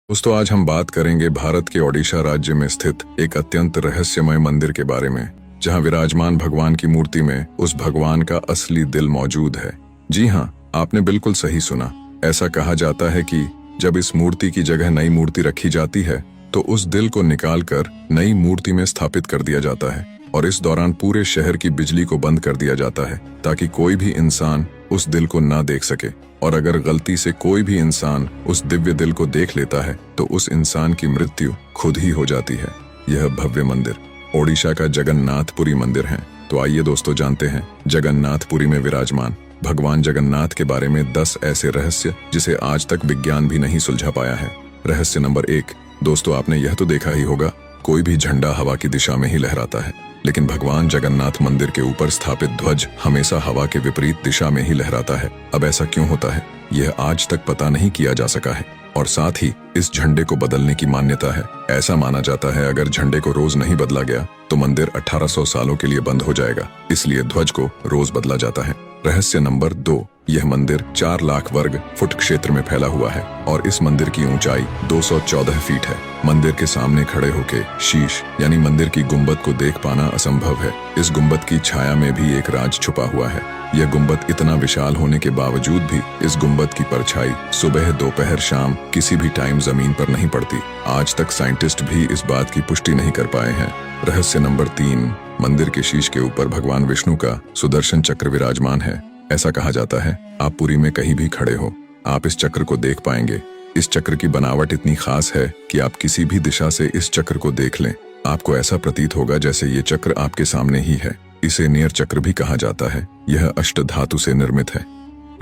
दोस्तों आज हम बात करेंगे भारत के ओडिशा राज्य में स्थित एक अत्यंत रहस्यमय मंदिर के बारे में, जहां विराजमान भगवान की मूर्ति में उस भगवान का असली दिल मौजूद है। जी हाँ, आपने बिल्कुल सही सुना। ऐसा कहा जाता है कि जब इस मूर्ति की जगह नई मूर्ति रखी जाती है तो उस दिल को निकालकर नई मूर्ति में स्थापित कर दिया जाता है और इस दौरान पूरे शहर की बिजली को बंद कर दिया जाता है ताकि कोई भी इंसान उस दिल को ना देख सके। और अगर गलती से कोई भी इंसान उस दिव्य दिल को देख लेता है तो उस इंसान की मृत्यु खुद ही हो जाती है। यह भव्य मंदिर ओडिशा का जगन्नाथपुरी मंदिर है। तो आइए दोस्तों जानते हैं जगन्नाथपुरी में विराजमान भगवान जगन्नाथ के बारे में 10 ऐसे रहस्य जिसे आज तक विज्ञान भी नहीं सुलझा पाया है। रहस्य नंबर 1। दोस्तों आपने यह तो देखा ही होगा, कोई भी झंडा हवा की दिशा में ही लहराता है, लेकिन भगवान जगन्नाथ मंदिर के ऊपर स्थापित ध्वज हमेशा हवा के विपरीत दिशा में ही लहराता है। अब ऐसा क्यों होता है, यह आज तक पता नहीं किया जा सका है। और साथ ही इस झंडे को बदलने की मान्यता है। ऐसा माना जाता है अगर झंडे को रोज नहीं बदला गया तो मंदिर 1800 सालों के लिए बंद हो जाएगा, इसलिए ध्वज को रोज बदला जाता है। रहस्य नंबर 2। यह मंदिर 4 लाख वर्ग फुट क्षेत्र में फैला हुआ है और इस मंदिर की ऊंचाई 214 फीट है। मंदिर के सामने खड़े होकर शीश यानी मंदिर की गुंबद को देख पाना असंभव है। इस गुंबद की छाया में भी एक राज छुपा हुआ है। यह गुंबद इतना विशाल होने के बावजूद भी इस गुंबद की परछाई सुबह दोपहर शाम किसी भी टाइम जमीन पर नहीं पड़ती। आज तक साइंटिस्ट भी इस बात की पुष्टि नहीं कर पाए हैं। रहस्य नंबर 3। मंदिर के शीश के ऊपर भगवान विष्णु का सुदर्शन चक्र विराजमान है। ऐसा कहा जाता है आप पुरी में कहीं भी खड़े हो, आप इस चक्र को देख पाएंगे। इस चक्र की बनावट इतनी खास है कि आप किसी भी दिशा से इस चक्र को देख लें, आपको ऐसा प्रतीत होगा जैसे ये चक्र आपके सामने ही है। इसे नेर चक्र भी कहा जाता है। यह अष्ट धातु से निर्मित है।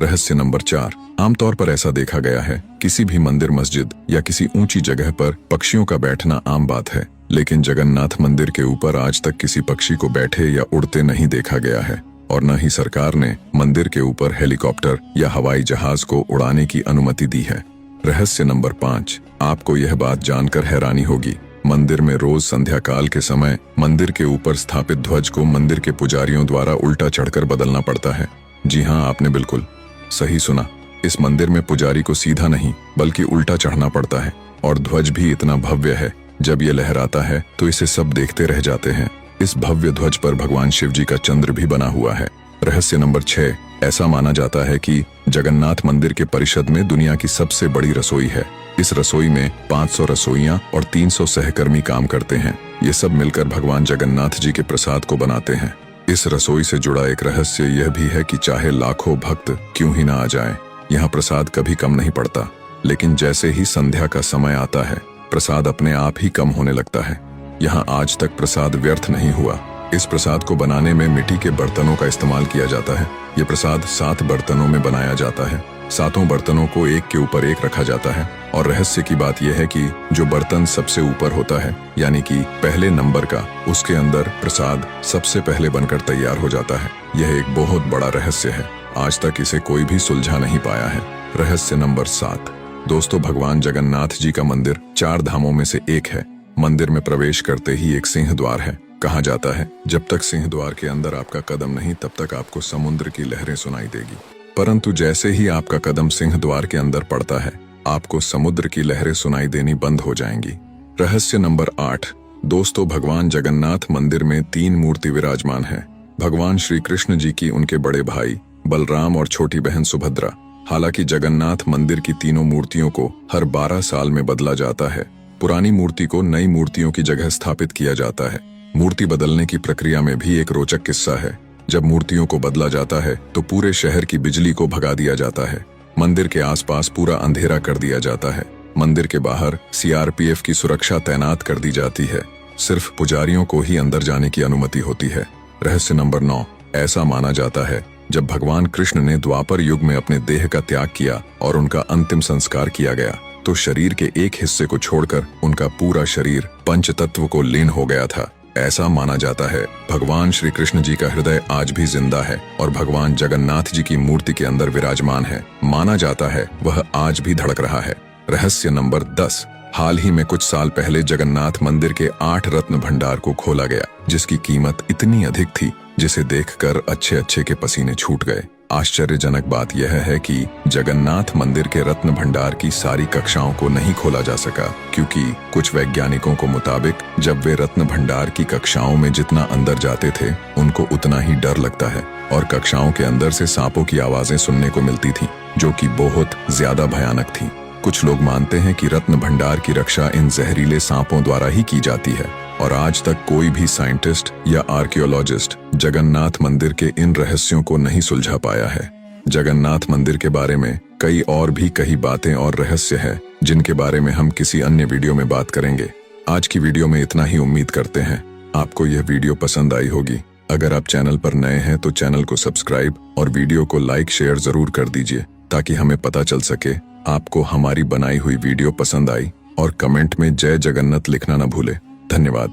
रहस्य नंबर 4। आमतौर पर ऐसा देखा गया है किसी भी मंदिर मस्जिद या किसी ऊंची जगह पर पक्षियों का बैठना आम बात है, लेकिन जगन्नाथ मंदिर के ऊपर आज तक किसी पक्षी को बैठे या उड़ते नहीं देखा गया है और न ही सरकार ने मंदिर के ऊपर हेलीकॉप्टर या हवाई जहाज को उड़ाने की अनुमति दी है। रहस्य नंबर 5। आपको यह बात जानकर हैरानी होगी, मंदिर में रोज संध्या काल के समय मंदिर के ऊपर स्थापित ध्वज को मंदिर के पुजारियों द्वारा उल्टा चढ़कर बदलना पड़ता है। जी हाँ, आपने बिल्कुल सही सुना। इस मंदिर में पुजारी को सीधा नहीं बल्कि उल्टा चढ़ना पड़ता है और ध्वज भी इतना भव्य है, जब ये लहराता है तो इसे सब देखते रह जाते हैं। इस भव्य ध्वज पर भगवान शिव जी का चंद्र भी बना हुआ है। रहस्य नंबर 6। ऐसा माना जाता है कि जगन्नाथ मंदिर के परिषद में दुनिया की सबसे बड़ी रसोई है। इस रसोई में 500 रसोइयां और 300 सहकर्मी काम करते हैं। ये सब मिलकर भगवान जगन्नाथ जी के प्रसाद को बनाते हैं। इस रसोई से जुड़ा एक रहस्य यह भी है कि चाहे लाखों भक्त क्यों ही ना आ जाएं, यहाँ प्रसाद कभी कम नहीं पड़ता। लेकिन जैसे ही संध्या का समय आता है प्रसाद अपने आप ही कम होने लगता है। यहाँ आज तक प्रसाद व्यर्थ नहीं हुआ। इस प्रसाद को बनाने में मिट्टी के बर्तनों का इस्तेमाल किया जाता है। ये प्रसाद 7 बर्तनों में बनाया जाता है। 7 बर्तनों को एक के ऊपर एक रखा जाता है और रहस्य की बात यह है कि जो बर्तन सबसे ऊपर होता है यानी कि पहले नंबर का, उसके अंदर प्रसाद सबसे पहले बनकर तैयार हो जाता है। यह एक बहुत बड़ा रहस्य है, आज तक इसे कोई भी सुलझा नहीं पाया है। रहस्य नंबर 7। दोस्तों भगवान जगन्नाथ जी का मंदिर 4 धामों में से एक है। मंदिर में प्रवेश करते ही एक सिंह द्वार है। कहा जाता है जब तक सिंह द्वार के अंदर आपका कदम नहीं तब तक आपको समुद्र की लहरें सुनाई देगी, परंतु जैसे ही आपका कदम सिंह द्वार के अंदर पड़ता है आपको समुद्र की लहरें सुनाई देनी बंद हो जाएंगी। रहस्य नंबर 8। दोस्तों भगवान जगन्नाथ मंदिर में 3 मूर्ति विराजमान है। भगवान श्री कृष्ण जी की, उनके बड़े भाई बलराम और छोटी बहन सुभद्रा। हालांकि जगन्नाथ मंदिर की तीनों मूर्तियों को हर 12 साल में बदला जाता है। पुरानी मूर्ति को नई मूर्तियों की जगह स्थापित किया जाता है। मूर्ति बदलने की प्रक्रिया में भी एक रोचक किस्सा है। जब मूर्तियों को बदला जाता है तो पूरे शहर की बिजली को भगा दिया जाता है। मंदिर के आसपास पूरा अंधेरा कर दिया जाता है। मंदिर के बाहर CRPF की सुरक्षा तैनात कर दी जाती है। सिर्फ पुजारियों को ही अंदर जाने की अनुमति होती है। रहस्य नंबर 9। ऐसा माना जाता है जब भगवान कृष्ण ने द्वापर युग में अपने देह का त्याग किया और उनका अंतिम संस्कार किया गया तो शरीर के एक हिस्से को छोड़कर उनका पूरा शरीर पंचतत्व को लीन हो गया था। ऐसा माना जाता है भगवान श्री कृष्ण जी का हृदय आज भी जिंदा है और भगवान जगन्नाथ जी की मूर्ति के अंदर विराजमान है। माना जाता है वह आज भी धड़क रहा है। रहस्य नंबर 10। हाल ही में कुछ साल पहले जगन्नाथ मंदिर के 8 रत्न भंडार को खोला गया, जिसकी कीमत इतनी अधिक थी जिसे देखकर अच्छे अच्छे के पसीने छूट गए। आश्चर्यजनक बात यह है कि जगन्नाथ मंदिर के रत्न भंडार की सारी कक्षाओं को नहीं खोला जा सका, क्योंकि कुछ वैज्ञानिकों को मुताबिक जब वे रत्न भंडार की कक्षाओं में जितना अंदर जाते थे उनको उतना ही डर लगता है, और कक्षाओं के अंदर से सांपों की आवाजें सुनने को मिलती थी जो कि बहुत ज्यादा भयानक थी। कुछ लोग मानते हैं कि रत्न भंडार की रक्षा इन जहरीले सांपों द्वारा ही की जाती है, और आज तक कोई भी साइंटिस्ट या आर्कियोलॉजिस्ट जगन्नाथ मंदिर के इन रहस्यों को नहीं सुलझा पाया है। जगन्नाथ मंदिर के बारे में कई बातें और रहस्य है जिनके बारे में हम किसी अन्य वीडियो में बात करेंगे। आज की वीडियो में इतना ही। उम्मीद करते हैं आपको यह वीडियो पसंद आई होगी। अगर आप चैनल पर नए हैं तो चैनल को सब्सक्राइब और वीडियो को लाइक शेयर जरूर कर दीजिए, ताकि हमें पता चल सके आपको हमारी बनाई हुई वीडियो पसंद आई, और कमेंट में जय जगन्नाथ लिखना न भूले। धन्यवाद।